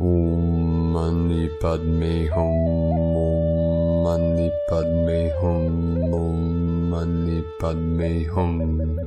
Om Mani Padme Hum. Om Mani Padme Hum. Om Mani Padme Hum.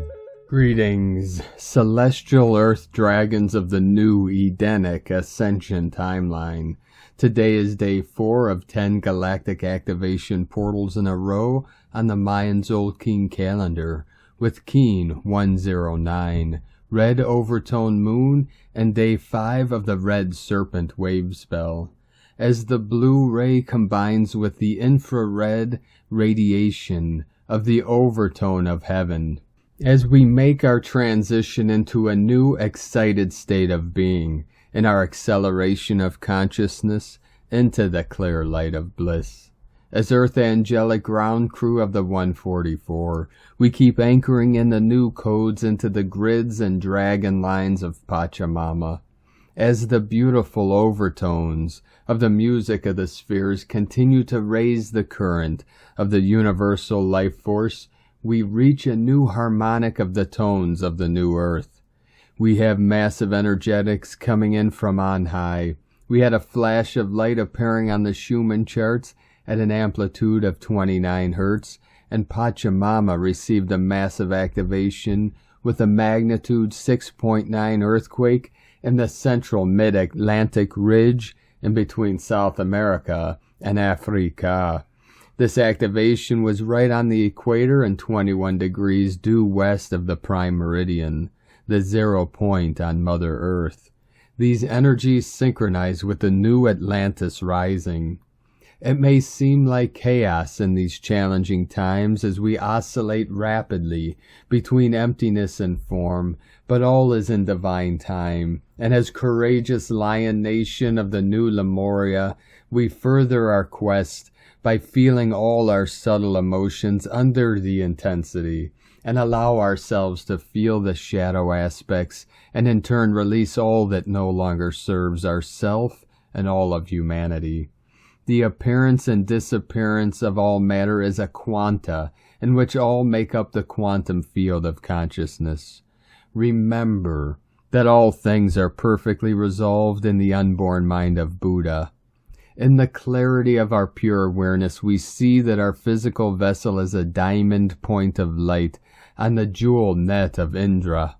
Greetings, celestial earth dragons of the new Edenic Ascension timeline. Today is day 4 of 10 galactic activation portals in a row on the Mayan Tzolk'in calendar, with Keen 109, Red Overtone Moon, and day 5 of the Red Serpent wave spell. As the blue ray combines with the infrared radiation of the overtone of heaven, as we make our transition into a new excited state of being, in our acceleration of consciousness into the clear light of bliss. As Earth Angelic ground crew of the 144, we keep anchoring in the new codes into the grids and dragon lines of Pachamama. As the beautiful overtones of the music of the spheres continue to raise the current of the universal life force, we reach a new harmonic of the tones of the new earth. We have massive energetics coming in from on high. We had a flash of light appearing on the Schumann charts at an amplitude of 29 Hertz, and Pachamama received a massive activation with a magnitude 6.9 earthquake in the central mid-Atlantic ridge in between South America and Africa. This activation was right on the equator and 21 degrees due west of the prime meridian, the 0 point on Mother Earth. These energies synchronize with the new Atlantis rising. It may seem like chaos in these challenging times as we oscillate rapidly between emptiness and form, but all is in divine time, and as courageous lion nation of the new Lemuria, we further our quest by feeling all our subtle emotions under the intensity, and allow ourselves to feel the shadow aspects, and in turn release all that no longer serves ourself and all of humanity. The appearance and disappearance of all matter is a quanta, in which all make up the quantum field of consciousness. Remember that all things are perfectly resolved in the unborn mind of Buddha. In the clarity of our pure awareness, we see that our physical vessel is a diamond point of light on the jewel net of Indra.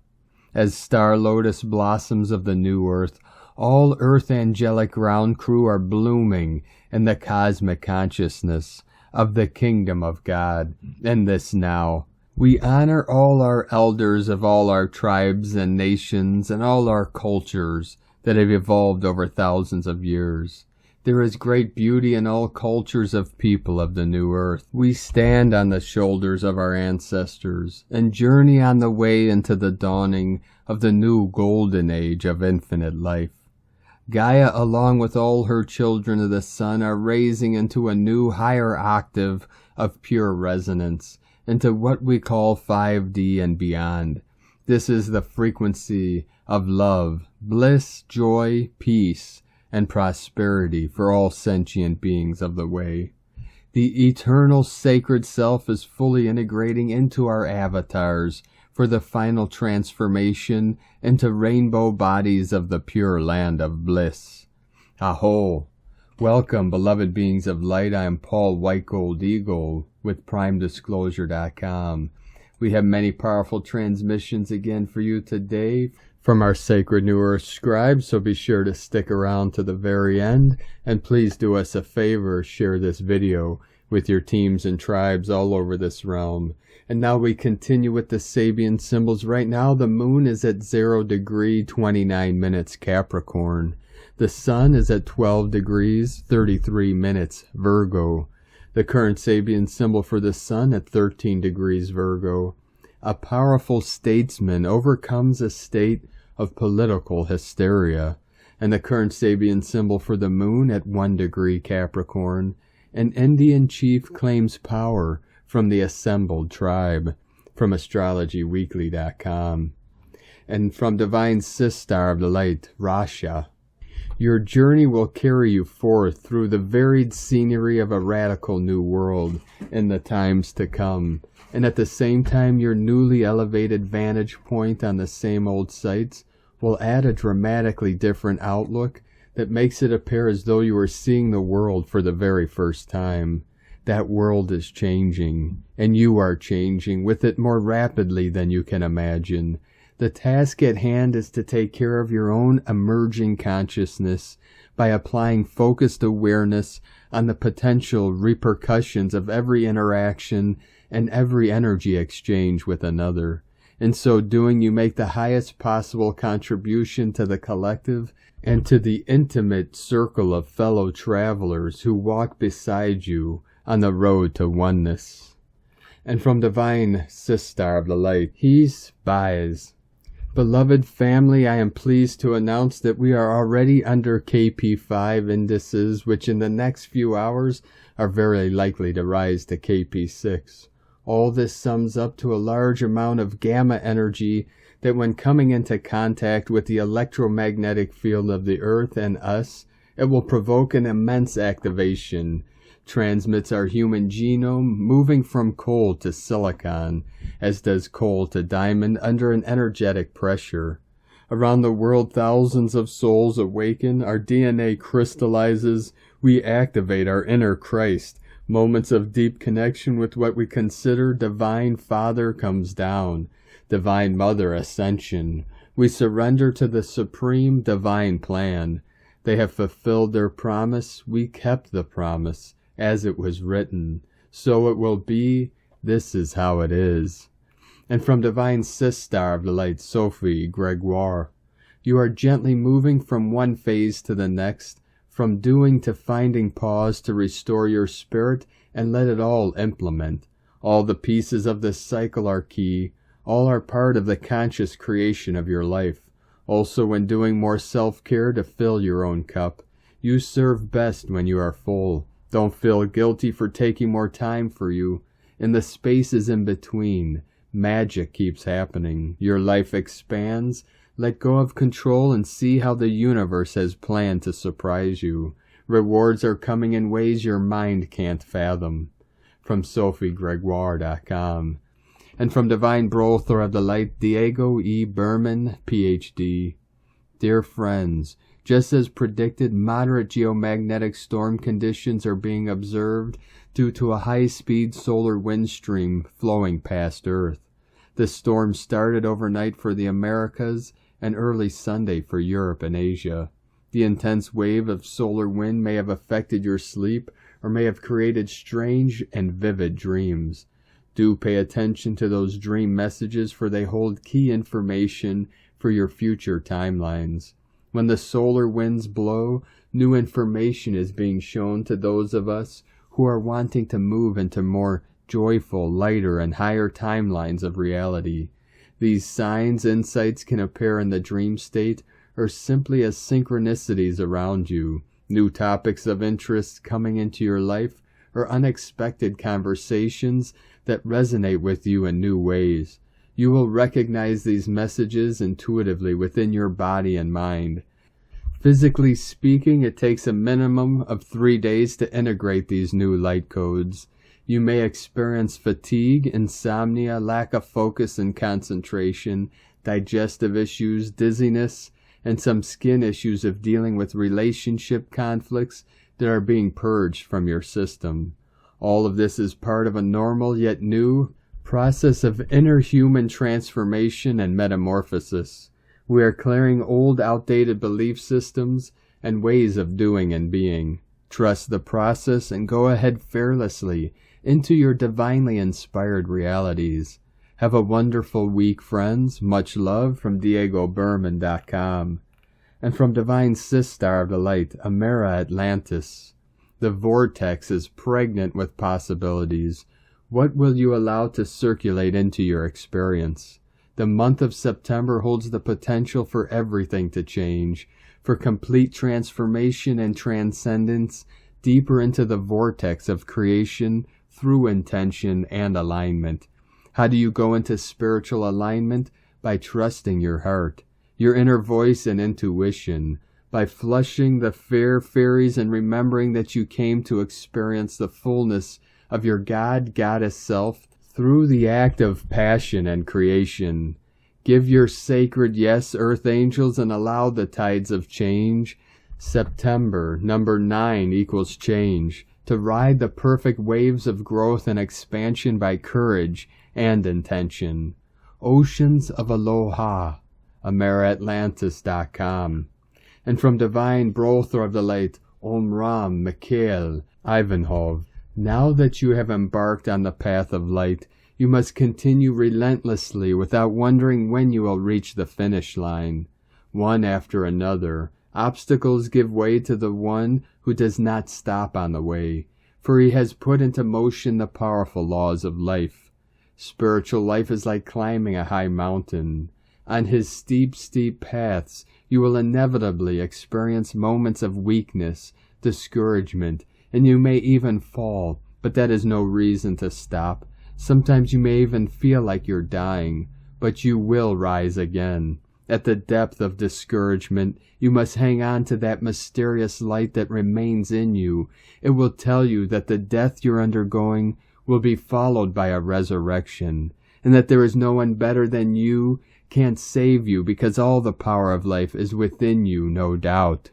As star lotus blossoms of the new earth, all earth angelic ground crew are blooming in the cosmic consciousness of the kingdom of God in this now. We honor all our elders of all our tribes and nations and all our cultures that have evolved over thousands of years. There is great beauty in all cultures of people of the new earth. We stand on the shoulders of our ancestors and journey on the way into the dawning of the new golden age of infinite life. Gaia, along with all her children of the sun, are raising into a new higher octave of pure resonance, into what we call 5D and beyond. This is the frequency of love, bliss, joy, peace, and prosperity for all sentient beings of the way. The eternal sacred self is fully integrating into our avatars for the final transformation into rainbow bodies of the pure land of bliss. Aho! Welcome, beloved beings of light. I am Paul White Gold Eagle with PrimeDisclosure.com. We have many powerful transmissions again for you today from our sacred New Earth scribes, so be sure to stick around to the very end, and please do us a favor, share this video with your teams and tribes all over this realm. And now we continue with the Sabian symbols. Right now the moon is at 0 degree 29 minutes Capricorn. The sun is at 12 degrees 33 minutes Virgo. The current Sabian symbol for the sun at 13 degrees Virgo. A powerful statesman overcomes a state of political hysteria, and the current Sabian symbol for the moon at 1 degree Capricorn. An Indian chief claims power from the assembled tribe, from astrologyweekly.com. And from Divine Sistar of the Light, Rasha. Your journey will carry you forth through the varied scenery of a radical new world in the times to come. And at the same time, your newly elevated vantage point on the same old sites will add a dramatically different outlook that makes it appear as though you are seeing the world for the very first time. That world is changing, and you are changing with it more rapidly than you can imagine. The task at hand is to take care of your own emerging consciousness by applying focused awareness on the potential repercussions of every interaction and every energy exchange with another. In so doing, you make the highest possible contribution to the collective and to the intimate circle of fellow travelers who walk beside you on the road to oneness. And from Divine Sister of the Light, He's Buys. Beloved family, I am pleased to announce that we are already under KP5 indices, which in the next few hours are very likely to rise to KP6. All this sums up to a large amount of gamma energy that when coming into contact with the electromagnetic field of the Earth and us, it will provoke an immense activation, transmits our human genome, moving from coal to silicon, as does coal to diamond under an energetic pressure. Around the world, thousands of souls awaken, our DNA crystallizes, we activate our inner Christ. Moments of deep connection with what we consider Divine Father comes down, Divine Mother Ascension. We surrender to the supreme divine plan. They have fulfilled their promise, we kept the promise. As it was written, so it will be, this is how it is. And from Divine Sister of the Light, Sophie Gregoire, you are gently moving from one phase to the next, from doing to finding pause to restore your spirit and let it all implement. All the pieces of this cycle are key, all are part of the conscious creation of your life. Also when doing more self-care to fill your own cup, you serve best when you are full. Don't feel guilty for taking more time for you. In the spaces in between, magic keeps happening. Your life expands. Let go of control and see how the universe has planned to surprise you. Rewards are coming in ways your mind can't fathom. From SophieGregoire.com. And from Divine Brother of the Light, Diego E. Berman, Ph.D. Dear friends, just as predicted, moderate geomagnetic storm conditions are being observed due to a high-speed solar wind stream flowing past Earth. The storm started overnight for the Americas and early Sunday for Europe and Asia. The intense wave of solar wind may have affected your sleep or may have created strange and vivid dreams. Do pay attention to those dream messages, for they hold key information for your future timelines. When the solar winds blow, new information is being shown to those of us who are wanting to move into more joyful, lighter, and higher timelines of reality. These signs, insights can appear in the dream state or simply as synchronicities around you, new topics of interest coming into your life, or unexpected conversations that resonate with you in new ways. You will recognize these messages intuitively within your body and mind. Physically speaking, it takes a minimum of 3 days to integrate these new light codes. You may experience fatigue, insomnia, lack of focus and concentration, digestive issues, dizziness, and some skin issues of dealing with relationship conflicts that are being purged from your system. All of this is part of a normal yet new process of inner human transformation and metamorphosis. We are clearing old, outdated belief systems and ways of doing and being. Trust the process and go ahead fearlessly into your divinely inspired realities. Have a wonderful week, friends. Much love from DiegoBerman.com. And from Divine Sister of the Light, Amera Atlantis. The vortex is pregnant with possibilities. What will you allow to circulate into your experience? The month of September holds the potential for everything to change, for complete transformation and transcendence deeper into the vortex of creation through intention and alignment. How do you go into spiritual alignment? By trusting your heart, your inner voice and intuition, by flushing the fair fairies and remembering that you came to experience the fullness of your God-Goddess self through the act of passion and creation. Give your sacred yes, earth angels, and allow the tides of change. September, number 9 equals change, to ride the perfect waves of growth and expansion by courage and intention. Oceans of Aloha, AmeriAtlantis.com. And from Divine Brother of the Light, Omram Mikhail Ivanhov, now that you have embarked on the path of light, you must continue relentlessly without wondering when you will reach the finish line. One after another, obstacles give way to the one who does not stop on the way, for he has put into motion the powerful laws of life. Spiritual life is like climbing a high mountain. On his steep, steep paths, you will inevitably experience moments of weakness, discouragement, and you may even fall, but that is no reason to stop. Sometimes you may even feel like you're dying, but you will rise again. At the depth of discouragement, you must hang on to that mysterious light that remains in you. It will tell you that the death you're undergoing will be followed by a resurrection, and that there is no one better than you can't save you, because all the power of life is within you, no doubt.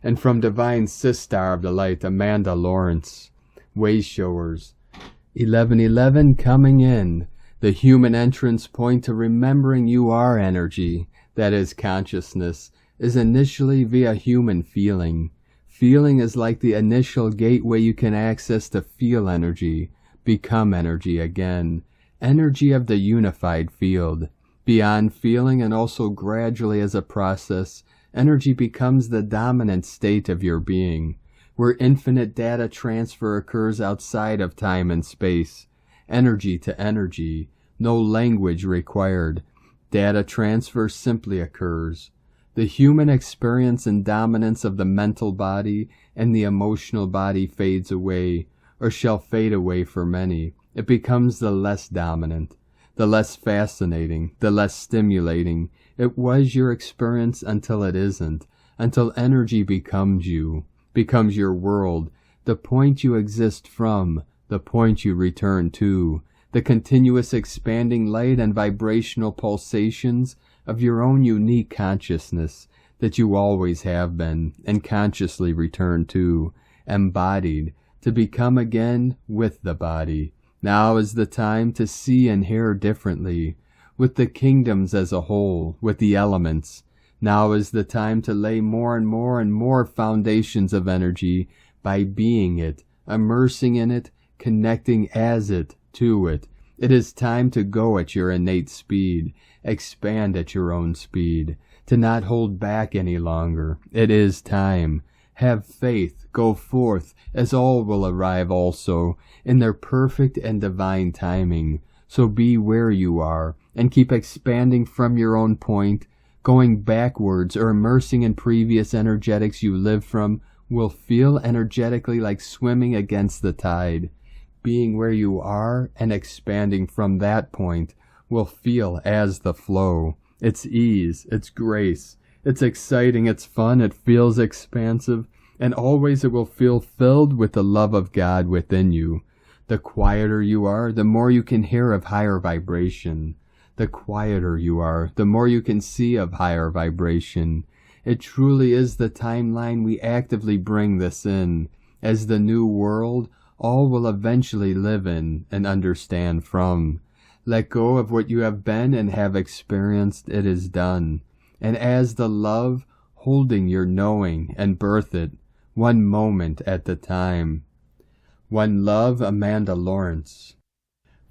And from Divine Sister of the Light, Amanda Lawrence, Wayshowers, 1111 coming in, the human entrance point to remembering you are energy, that is consciousness, is initially via human feeling. Feeling is like the initial gateway you can access to feel energy, become energy again, energy of the unified field. Beyond feeling, and also gradually as a process, energy becomes the dominant state of your being, where infinite data transfer occurs outside of time and space. Energy to energy, no language required. Data transfer simply occurs. The human experience and dominance of the mental body and the emotional body fades away, or shall fade away for many. It becomes the less dominant, the less fascinating, the less stimulating. It was your experience until it isn't, until energy becomes you, becomes your world, the point you exist from, the point you return to, the continuous expanding light and vibrational pulsations of your own unique consciousness that you always have been and consciously return to, embodied, to become again with the body. Now is the time to see and hear differently, with the kingdoms as a whole, with the elements. Now is the time to lay more and more foundations of energy by being it, immersing in it, connecting as it, to it. It is time to go at your innate speed, expand at your own speed, to not hold back any longer. It is time. Have faith, go forth, as all will arrive also, in their perfect and divine timing. So be where you are, and keep expanding from your own point. Going backwards or immersing in previous energetics you live from will feel energetically like swimming against the tide. Being where you are and expanding from that point will feel as the flow. It's ease, it's grace, it's exciting, it's fun, it feels expansive, and always it will feel filled with the love of God within you. The quieter you are, the more you can hear of higher vibration. The quieter you are, the more you can see of higher vibration. It truly is the timeline we actively bring this in. As the new world, all will eventually live in and understand from. Let go of what you have been and have experienced. It is done. And as the love, holding your knowing and birth it, one moment at a time. One love, Amanda Lawrence.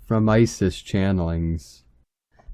From Isis Channelings.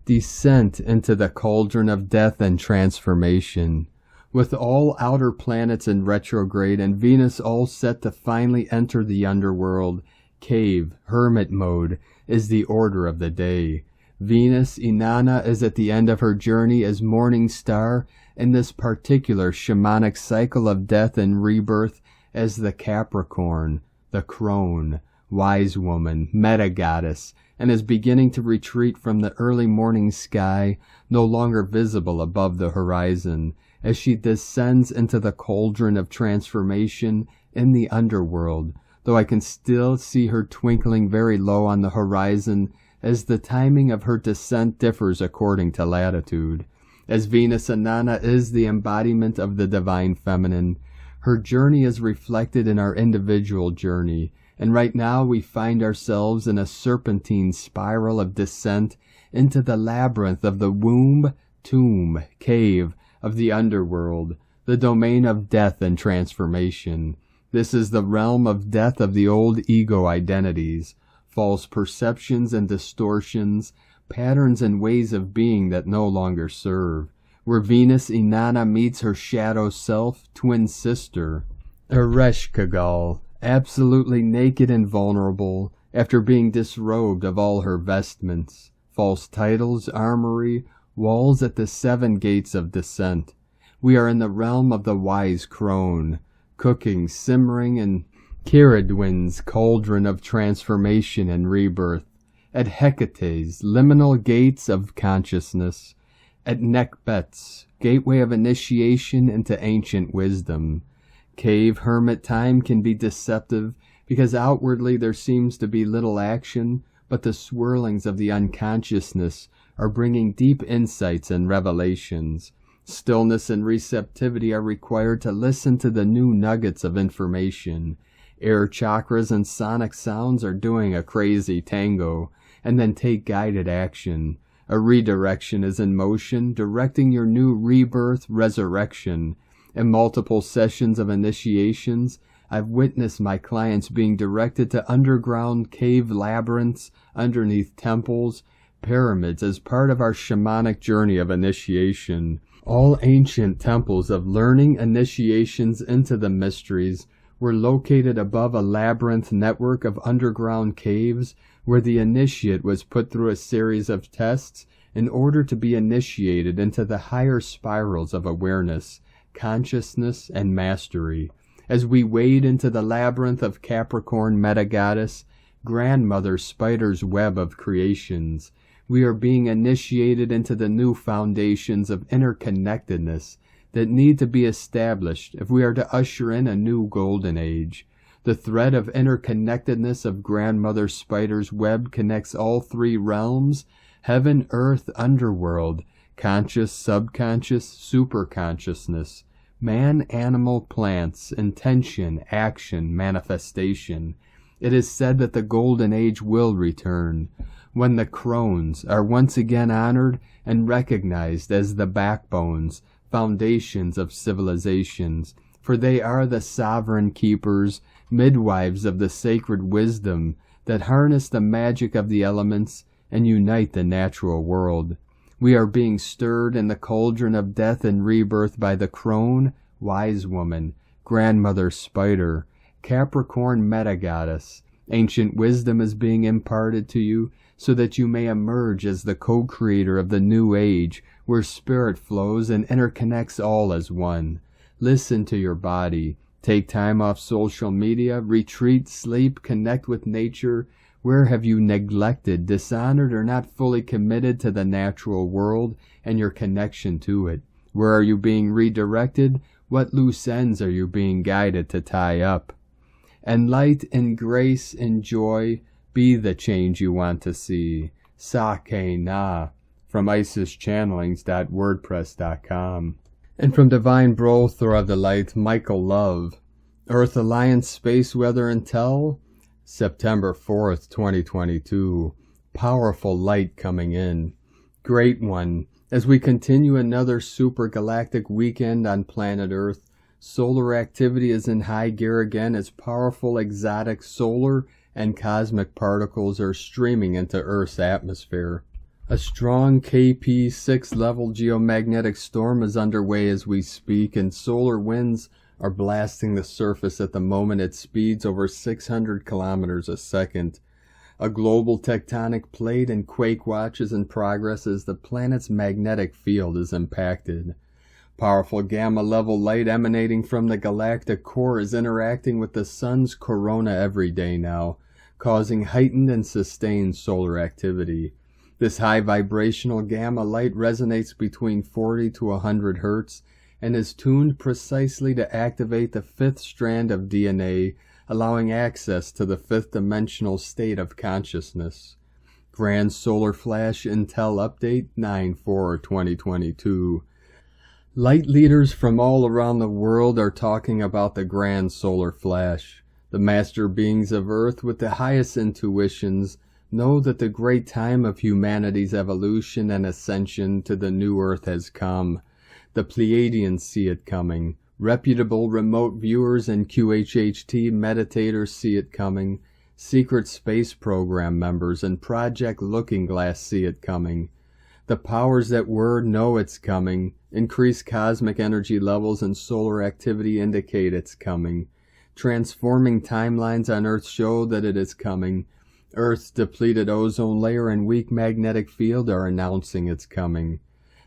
Descent into the cauldron of death and transformation. With all outer planets in retrograde and Venus all set to finally enter the underworld, cave, hermit mode is the order of the day. Venus, Inanna, is at the end of her journey as morning star in this particular shamanic cycle of death and rebirth as the Capricorn, the Crone, Wisewoman, meta-goddess, and is beginning to retreat from the early morning sky, no longer visible above the horizon, as she descends into the cauldron of transformation in the underworld, though I can still see her twinkling very low on the horizon as the timing of her descent differs according to latitude. As Venus Inanna is the embodiment of the divine feminine, her journey is reflected in our individual journey, and right now we find ourselves in a serpentine spiral of descent into the labyrinth of the womb, tomb, cave of the underworld, the domain of death and transformation. This is the realm of death of the old ego identities, false perceptions and distortions, patterns and ways of being that no longer serve, where Venus Inanna meets her shadow self, twin sister, Ereshkigal, absolutely naked and vulnerable, after being disrobed of all her vestments, false titles, armory, walls at the 7 gates of descent. We are in the realm of the wise crone, cooking, simmering in Caradwin's cauldron of transformation and rebirth, at Hecate's liminal gates of consciousness, at Nekbet's gateway of initiation into ancient wisdom. Cave hermit time can be deceptive because outwardly there seems to be little action, but the swirlings of the unconsciousness are bringing deep insights and revelations. Stillness and receptivity are required to listen to the new nuggets of information. Air chakras and sonic sounds are doing a crazy tango, and then take guided action. A redirection is in motion, directing your new rebirth, resurrection. In multiple sessions of initiations, I've witnessed my clients being directed to underground cave labyrinths, underneath temples, pyramids as part of our shamanic journey of initiation. All ancient temples of learning initiations into the mysteries were located above a labyrinth network of underground caves where the initiate was put through a series of tests in order to be initiated into the higher spirals of awareness, consciousness, and mastery. As we wade into the labyrinth of Capricorn metagoddess, grandmother spider's web of creations, we are being initiated into the new foundations of interconnectedness that need to be established if we are to usher in a new golden age. The thread of interconnectedness of grandmother spider's web connects all 3 realms, heaven, earth, underworld, conscious, subconscious, superconsciousness, man, animal, plants, intention, action, manifestation. It is said that the golden age will return, when the Crones are once again honored and recognized as the backbones, foundations of civilizations, for they are the sovereign keepers, midwives of the sacred wisdom that harness the magic of the elements and unite the natural world. We are being stirred in the cauldron of death and rebirth by the Crone, Wisewoman, grandmother spider, Capricorn metagoddess. Ancient wisdom is being imparted to you so that you may emerge as the co-creator of the new age where spirit flows and interconnects all as one. Listen to your body. Take time off social media, retreat, sleep, connect with nature. Where have you neglected, dishonored, or not fully committed to the natural world and your connection to it? Where are you being redirected? What loose ends are you being guided to tie up? And light and grace and joy be the change you want to see. Sake na, from IsisChannelings.wordpress.com. And from Divine Brother of the Light, Michael Love. Earth Alliance Space Weather Intel, September 4th, 2022. Powerful light coming in. Great one. As we continue another supergalactic weekend on planet Earth, solar activity is in high gear again as powerful exotic solar and cosmic particles are streaming into Earth's atmosphere. A strong KP 6-level geomagnetic storm is underway as we speak, and solar winds are blasting the surface at the moment at speeds over 600 kilometers a second. A global tectonic plate and quake watch is in progress as the planet's magnetic field is impacted. Powerful gamma-level light emanating from the galactic core is interacting with the sun's corona every day now, causing heightened and sustained solar activity. This high vibrational gamma light resonates between 40 to 100 Hertz and is tuned precisely to activate the 5th strand of DNA, allowing access to the 5th dimensional state of consciousness. Grand Solar Flash Intel Update 9/4/2022. Light leaders from all around the world are talking about the Grand Solar Flash. The master beings of Earth with the highest intuitions know that the great time of humanity's evolution and ascension to the new Earth has come. The Pleiadians see it coming. Reputable remote viewers and QHHT meditators see it coming. Secret Space Program members and Project Looking Glass see it coming. The powers that were know it's coming. Increased cosmic energy levels and solar activity indicate it's coming. Transforming timelines on Earth show that it is coming. Earth's depleted ozone layer and weak magnetic field are announcing it's coming.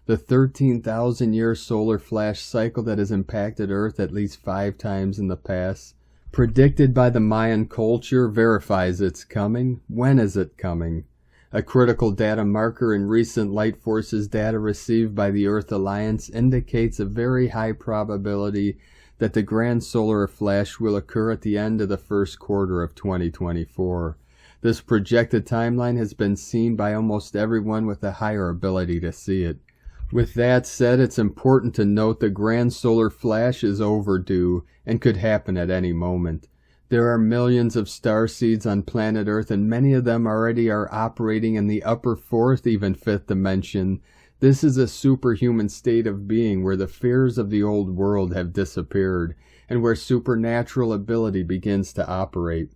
The 13,000-year solar flash cycle that has impacted Earth at least 5 times in the past, predicted by the Mayan culture, verifies it's coming. When is it coming? A critical data marker in recent light forces data received by the Earth Alliance indicates a very high probability that the grand solar flash will occur at the end of the first quarter of 2024. This projected timeline has been seen by almost everyone with a higher ability to see it. With that said, it's important to note the grand solar flash is overdue and could happen at any moment. There are millions of starseeds on planet Earth, and many of them already are operating in the upper 4th, even 5th dimension. This is a superhuman state of being where the fears of the old world have disappeared, and where supernatural ability begins to operate.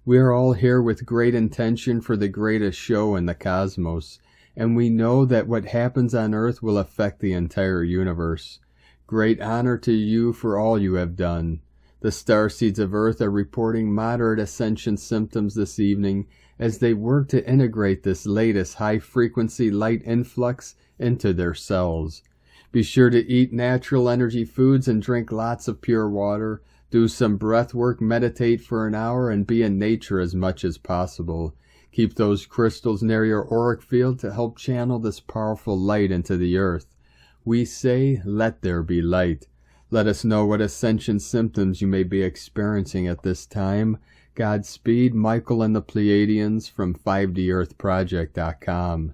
We are all here with great intention for the greatest show in the cosmos, and we know that what happens on Earth will affect the entire universe. Great honor to you for all you have done. The starseeds of Earth are reporting moderate ascension symptoms this evening as they work to integrate this latest high-frequency light influx into their cells. Be sure to eat natural energy foods and drink lots of pure water. Do some breath work, meditate for an hour, and be in nature as much as possible. Keep those crystals near your auric field to help channel this powerful light into the earth. We say, let there be light. Let us know what ascension symptoms you may be experiencing at this time. Godspeed, Michael and the Pleiadians from 5DEarthProject.com.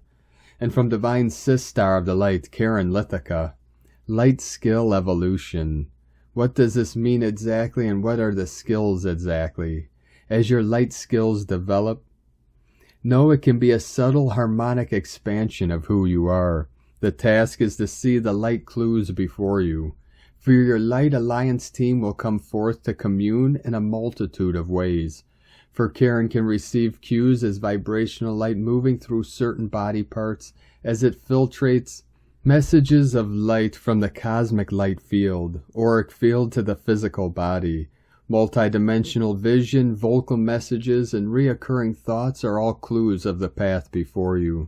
And from Divine Sistar of the Light, Karen Lithica. Light Skill Evolution. What does this mean exactly, and what are the skills exactly? As your light skills develop, know it can be a subtle harmonic expansion of who you are. The task is to see the light clues before you. For your Light Alliance team will come forth to commune in a multitude of ways. For Karen can receive cues as vibrational light moving through certain body parts as it filtrates messages of light from the cosmic light field, auric field to the physical body. Multidimensional vision, vocal messages, and reoccurring thoughts are all clues of the path before you.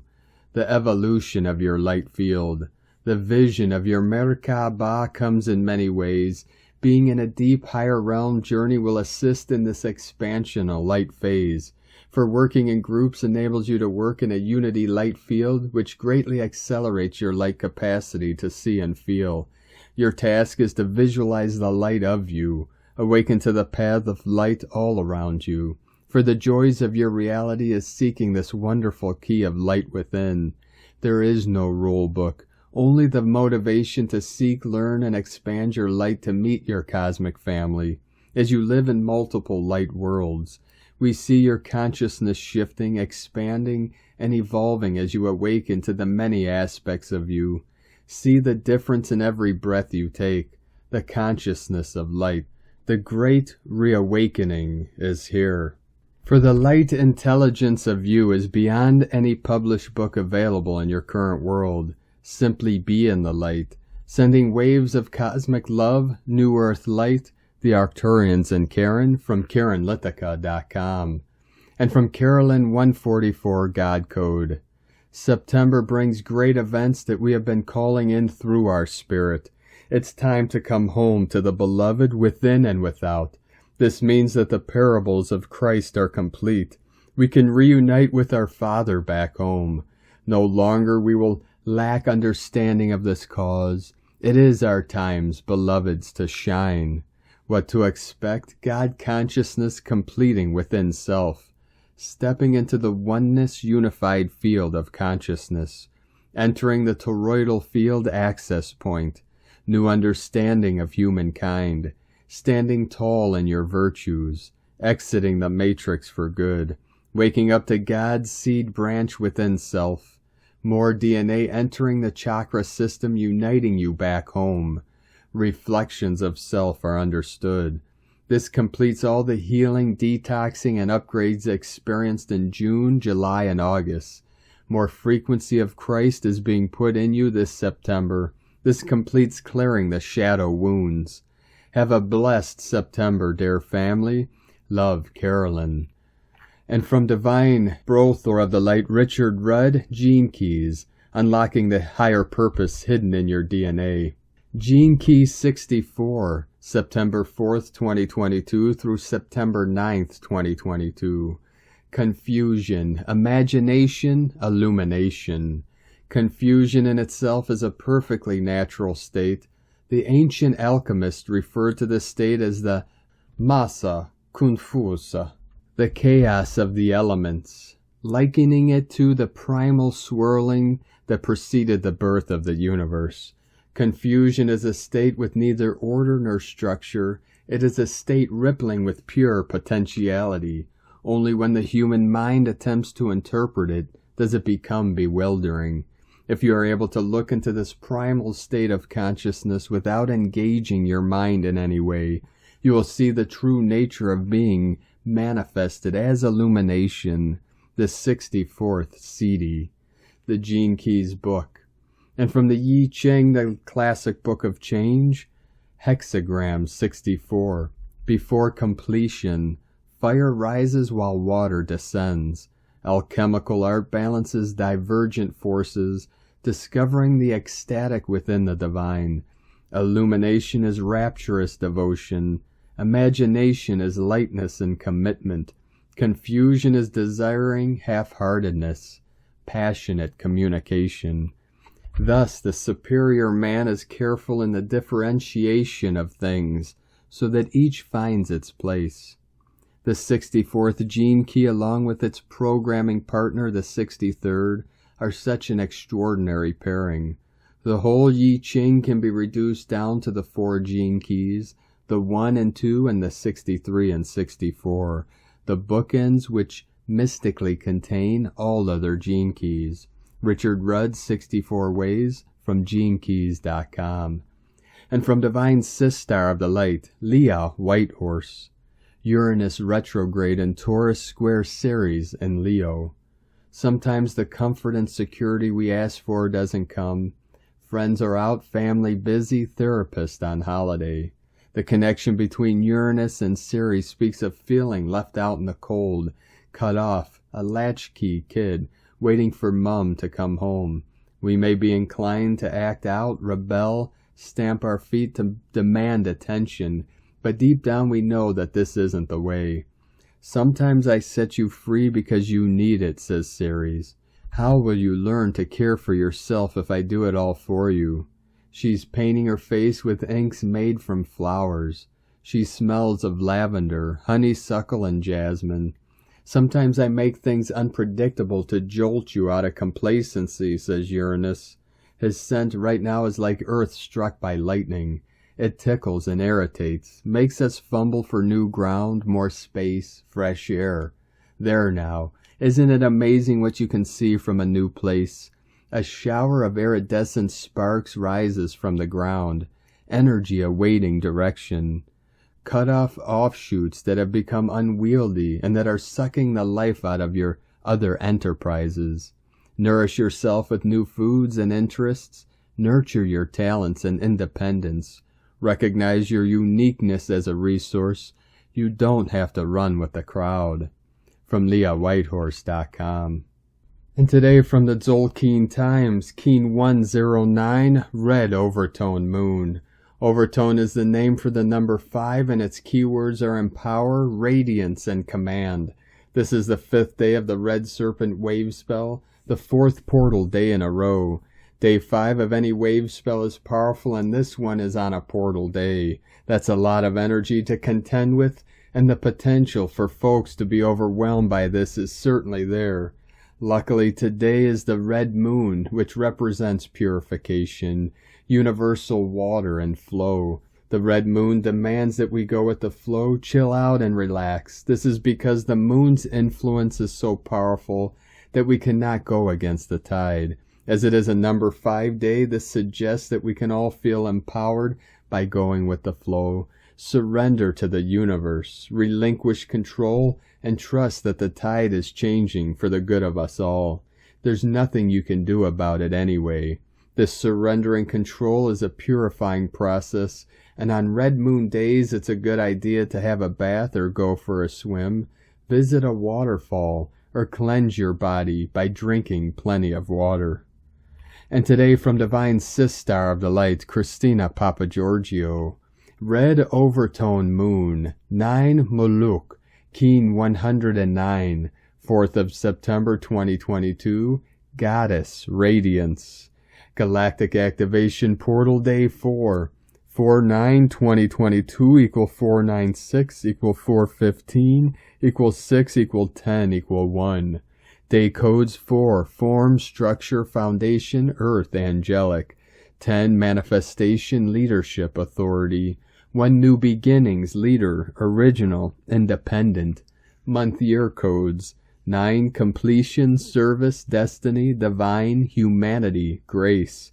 The evolution of your light field. The vision of your Merkaba comes in many ways. Being in a deep higher realm journey will assist in this expansional light phase. For working in groups enables you to work in a unity light field, which greatly accelerates your light capacity to see and feel. Your task is to visualize the light of you. Awaken to the path of light all around you. For the joys of your reality is seeking this wonderful key of light within. There is no rule book, only the motivation to seek, learn, and expand your light to meet your cosmic family. As you live in multiple light worlds, we see your consciousness shifting, expanding, and evolving as you awaken to the many aspects of you. See the difference in every breath you take, the consciousness of light. The great reawakening is here. For the light intelligence of you is beyond any published book available in your current world. Simply be in the light, sending waves of cosmic love, new earth light, the Arcturians and Karen from KarenLithica.com. And from Carolyn 144 God Code. September brings great events that we have been calling in through our spirit. It's time to come home to the beloved within and without. This means that the parables of Christ are complete. We can reunite with our Father back home. No longer we will lack understanding of this cause. It is our times, beloveds, to shine. What to expect? God consciousness completing within self. stepping into the oneness unified field of consciousness, entering the toroidal field access point, new understanding of humankind, standing tall in your virtues, exiting the matrix for good, waking up to God's seed branch within self, more DNA entering the chakra system, uniting you back home. Reflections of self are understood. This completes all the healing, detoxing, and upgrades experienced in June, July, and August. More frequency of Christ is being put in you this September. This completes clearing the shadow wounds. Have a blessed September, dear family. Love, Carolyn. And from Divine Brothor of the Light, Richard Rudd, Gene Keys, unlocking the higher purpose hidden in your DNA. Gene Key 64, September 4th, 2022 through September 9th, 2022. Confusion, imagination, illumination. Confusion in itself is a perfectly natural state. The ancient alchemists referred to this state as the massa confusa, the chaos of the elements, likening it to the primal swirling that preceded the birth of the universe. Confusion is a state with neither order nor structure. It is a state rippling with pure potentiality. Only when the human mind attempts to interpret it does it become bewildering. If you are able to look into this primal state of consciousness without engaging your mind in any way, you will see the true nature of being manifested as illumination, the 64th CD, the Gene Keys book. And from the Yi Ching, the classic book of change, hexagram 64, before completion, fire rises while water descends. Alchemical art balances divergent forces, discovering the ecstatic within the divine. Illumination is rapturous devotion. Imagination is lightness and commitment. Confusion is desiring half-heartedness. Passionate communication. Thus, the superior man is careful in the differentiation of things, so that each finds its place. The 64th Gene Key, along with its programming partner, the 63rd, are such an extraordinary pairing. The whole Yi Ching can be reduced down to the 4 Gene Keys, the 1 and 2 and the 63 and 64, the bookends which mystically contain all other Gene Keys. Richard Rudd, 64 Ways, from GeneKeys.com. And from Divine Sistar of the Light, Leah Whitehorse. Uranus retrograde in Taurus Square Ceres in Leo. Sometimes the comfort and security we ask for doesn't come. Friends are out, family busy, therapist on holiday. The connection between Uranus and Ceres speaks of feeling left out in the cold, cut off, a latchkey kid, waiting for mom to come home. We may be inclined to act out, rebel, stamp our feet to demand attention, but deep down we know that this isn't the way. Sometimes I set you free because you need it, says Ceres. How will you learn to care for yourself if I do it all for you? She's painting her face with inks made from flowers. She smells of lavender, honeysuckle, and jasmine. Sometimes I make things unpredictable to jolt you out of complacency, says Uranus. His scent right now is like earth struck by lightning. It tickles and irritates, makes us fumble for new ground, more space, fresh air. There now, isn't it amazing what you can see from a new place? A shower of iridescent sparks rises from the ground, energy awaiting direction. Cut off offshoots that have become unwieldy and that are sucking the life out of your other enterprises. Nourish yourself with new foods and interests. Nurture your talents and independence. Recognize your uniqueness as a resource. You don't have to run with the crowd. From LeahWhitehorse.com. And today from the Tzolk'in Times, Keen 109, Red Overtone Moon. Overtone is the name for the number 5, and its keywords are empower, radiance, and command. This is the 5th day of the Red Serpent wave spell, the 4th portal day in a row. Day 5 of any wave spell is powerful, and this one is on a portal day. That's a lot of energy to contend with, and the potential for folks to be overwhelmed by this is certainly there. Luckily, today is the red moon, which represents purification, universal water and flow. The red moon demands that we go with the flow, chill out and relax. This is because the moon's influence is so powerful that we cannot go against the tide. As it is a number 5 day, this suggests that we can all feel empowered by going with the flow. Surrender to the universe, relinquish control, and trust that the tide is changing for the good of us all. There's nothing you can do about it anyway. This surrendering control is a purifying process, and on red moon days it's a good idea to have a bath or go for a swim, visit a waterfall, or cleanse your body by drinking plenty of water. And today from Divine Sistar of the Light, Christina Papagiorgio, red overtone moon, 9 Muluk, Keen 109, 4th of September 2022, Goddess Radiance. Galactic Activation Portal Day 4. 4/9/2022 equal 496 equal 415 equal 6 equal 10 equal 1. Day codes 4. Form, structure, foundation, earth, angelic. 10. Manifestation, leadership, authority. 1. New beginnings, leader, original, independent. Month year codes 9. Completion, service, destiny, divine, humanity, grace.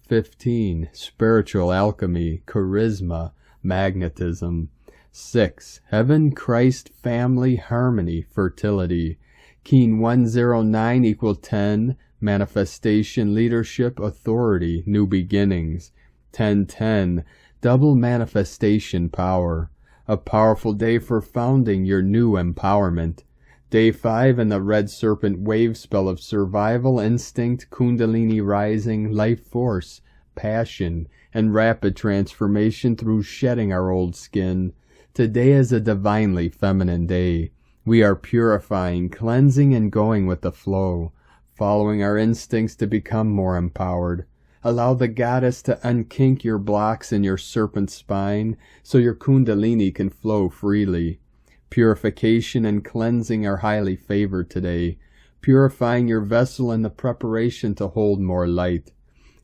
15. Spiritual alchemy, charisma, magnetism. 6. Heaven, Christ, family, harmony, fertility. Keen 109 equal 10. Manifestation, leadership, authority, new beginnings. 10-10. Double manifestation power. A powerful day for founding your new empowerment. Day 5 in the Red Serpent wave spell of survival, instinct, kundalini rising, life force, passion, and rapid transformation through shedding our old skin. Today is a divinely feminine day. We are purifying, cleansing, and going with the flow, following our instincts to become more empowered. Allow the goddess to unkink your blocks in your serpent spine so your kundalini can flow freely. Purification and cleansing are highly favored today, purifying your vessel in the preparation to hold more light.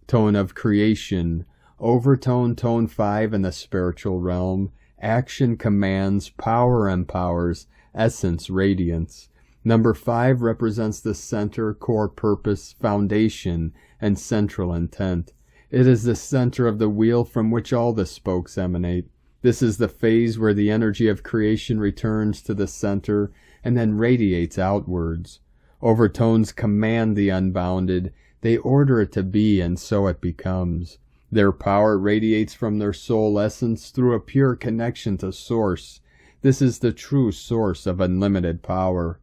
Tone of creation, overtone tone 5 in the spiritual realm, action commands, power empowers, essence radiance. Number 5 represents the center, core purpose, foundation, and central intent. It is the center of the wheel from which all the spokes emanate. This is the phase where the energy of creation returns to the center and then radiates outwards. Overtones command the unbounded. They order it to be, and so it becomes. Their power radiates from their soul essence through a pure connection to Source. This is the true source of unlimited power.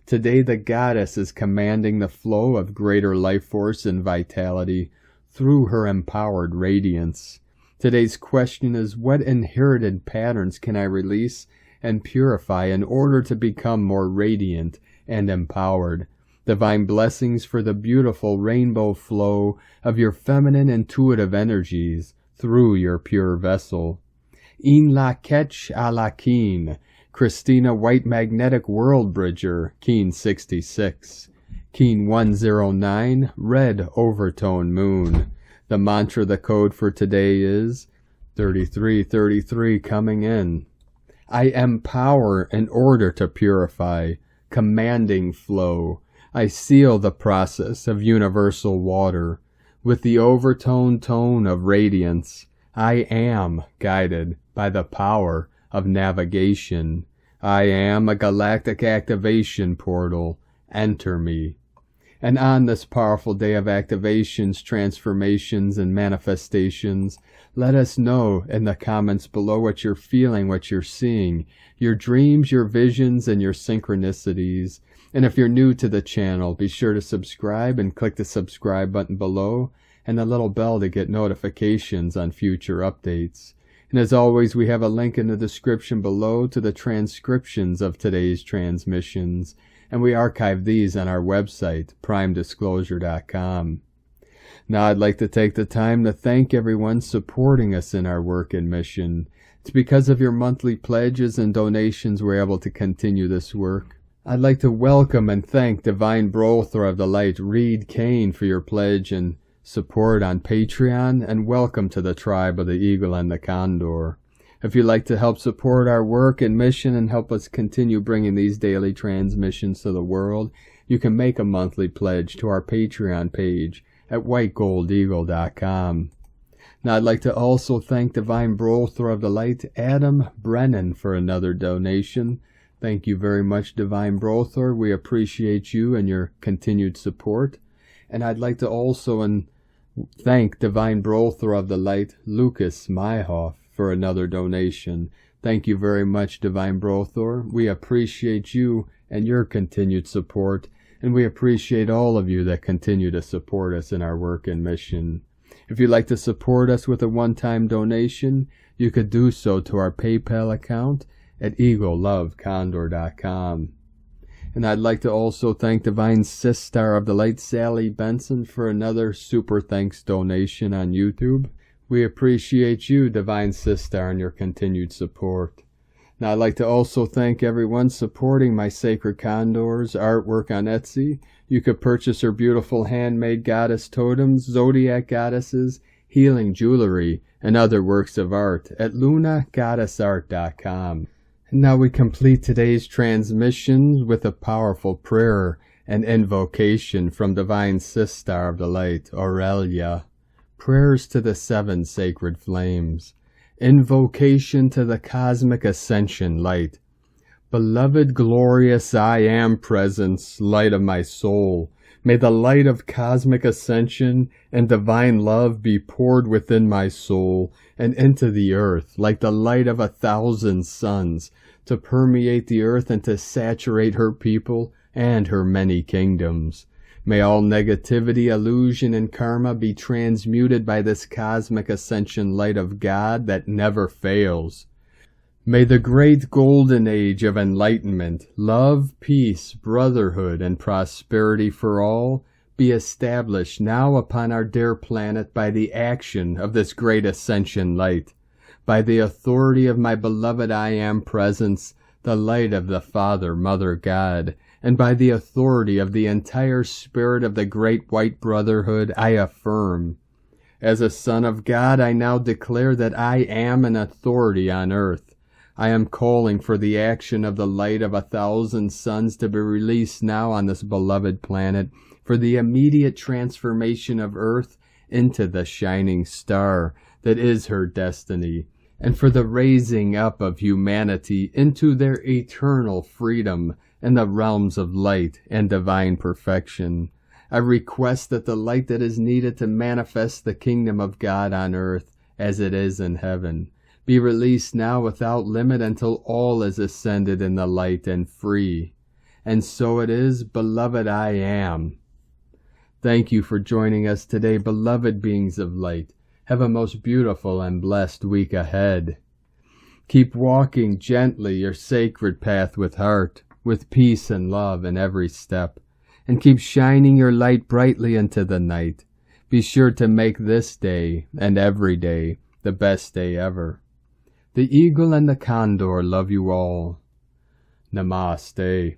Today the goddess is commanding the flow of greater life force and vitality through her empowered radiance. Today's question is, what inherited patterns can I release and purify in order to become more radiant and empowered? Divine blessings for the beautiful rainbow flow of your feminine intuitive energies through your pure vessel. In la ketch a la keen, Christina White Magnetic World Bridger, Keen 66. Keen 109, Red Overtone Moon. The mantra, the code for today is 3333 coming in. I empower in order to purify, commanding flow. I seal the process of universal water with the overtone tone of radiance. I am guided by the power of navigation. I am a galactic activation portal. Enter me. And on this powerful day of activations, transformations, and manifestations, let us know in the comments below what you're feeling, what you're seeing, your dreams, your visions, and your synchronicities. And if you're new to the channel, be sure to subscribe and click the subscribe button below and the little bell to get notifications on future updates. And as always, we have a link in the description below to the transcriptions of today's transmissions, and we archive these on our website, primedisclosure.com. Now I'd like to take the time to thank everyone supporting us in our work and mission. It's because of your monthly pledges and donations we're able to continue this work. I'd like to welcome and thank Divine Brother of the Light, Reid C, for your pledge and support on Patreon, and welcome to the tribe of the Eagle and the Condor. If you'd like to help support our work and mission and help us continue bringing these daily transmissions to the world, you can make a monthly pledge to our Patreon page at whitegoldeagle.com. Now I'd like to also thank Divine Brother of the Light, Adam Brennan, for another donation. Thank you very much, Divine Brother. We appreciate you and your continued support. And I'd like to also thank Divine Brother of the Light, Lucas Myhoff, for another donation. Thank you very much, Divine Brother. We appreciate you and your continued support, and we appreciate all of you that continue to support us in our work and mission. If you'd like to support us with a one-time donation, you could do so to our PayPal account at eaglelovecondor.com. And I'd like to also thank Divine Sister of the Light, Sally Benson, for another super thanks donation on YouTube. We appreciate you, Divine Sister, and your continued support. Now I'd like to also thank everyone supporting my Sacred Condor's artwork on Etsy. You could purchase her beautiful handmade goddess totems, zodiac goddesses, healing jewelry, and other works of art at lunagoddessart.com. And now we complete today's transmission with a powerful prayer and invocation from Divine Sister of the Light, Aurelia. Prayers to the 7 sacred flames. Invocation to the cosmic ascension light. Beloved, glorious I Am Presence, light of my soul, may the light of cosmic ascension and divine love be poured within my soul and into the earth like the light of 1,000 suns, to permeate the earth and to saturate her people and her many kingdoms. May all negativity, illusion, and karma be transmuted by this cosmic ascension light of God that never fails. May the great golden age of enlightenment, love, peace, brotherhood, and prosperity for all be established now upon our dear planet by the action of this great ascension light, by the authority of my beloved I Am Presence, the light of the Father, Mother, God, and by the authority of the entire spirit of the great white brotherhood, I affirm. As a son of God, I now declare that I am an authority on earth. I am calling for the action of the light of 1,000 suns to be released now on this beloved planet, for the immediate transformation of earth into the shining star that is her destiny, and for the raising up of humanity into their eternal freedom in the realms of light and divine perfection. I request that the light that is needed to manifest the kingdom of God on earth as it is in heaven be released now without limit until all is ascended in the light and free. And so it is, beloved I Am. Thank you for joining us today, beloved beings of light. Have a most beautiful and blessed week ahead. Keep walking gently your sacred path with heart, with peace and love in every step, and keep shining your light brightly into the night. Be sure to make this day and every day the best day ever. The Eagle and the Condor love you all. Namaste.